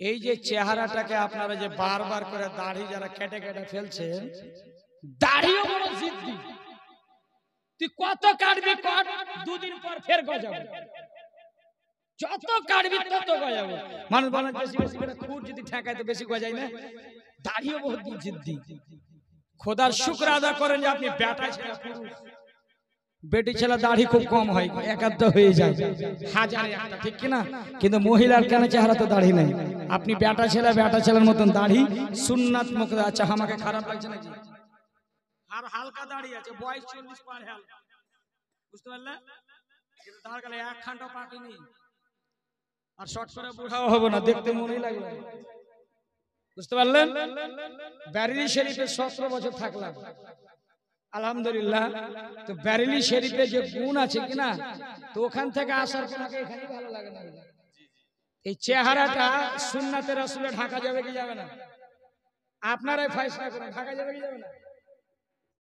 এই যে চেহারাটাকে আপনারা যে বারবার করে দাড়ি যারা কেটে কেটে ফেলছেন, দাড়িও বড় জিদ্দি। তুই কত কাটবি কাট, দুদিন পর ফের গজাবে। যত কাটবি তত গজাবে। মানুষ বলে বেশি বেশি করে খুর যদি ঠেকায় তো বেশি গজায় না। দাড়িও বহুত জিদ্দি। খোদার শুকর আদা করেন যে আপনি বেটা ছেলে পুরুষ, বেটি ছেলে দাড়ি খুব কম হয়, একান্ত হয়ে যায় হাজারে একটা, ঠিক কিনা? কিন্তু মহিলার কেন চেহারা তো দাড়ি নেই। আপনি বেটা ছেলের মতন দাড়ি সুন্নাত মুখে। আচ্ছা আমাকে খারাপ লাগছে নাকি? আর হালকা দাড়ি আছে, বয়স 40 পার হাল, বুঝতে পারলে? কিন্তু তার গালে এক খান্ডা পাকেনি, আর শর্ট করে বুড়াও হবো না, দেখতে মনেই লাগবে, বুঝতে পারলেন? ব্যারেলি শরীফে 17 বছর থাকলাম আলহামদুলিল্লাহ। তো ব্যারেলি শরীফে যে গুণ আছে কিনা, তো ওখান থেকে আসার পর এখানে ভালো লাগে না। এই চেহারাটা সুন্নাতে রাসূলে ঢাকা যাবে কি যাবে না? আপনারাই ফয়সালা করেন, ঢাকা যাবে কি যাবে না?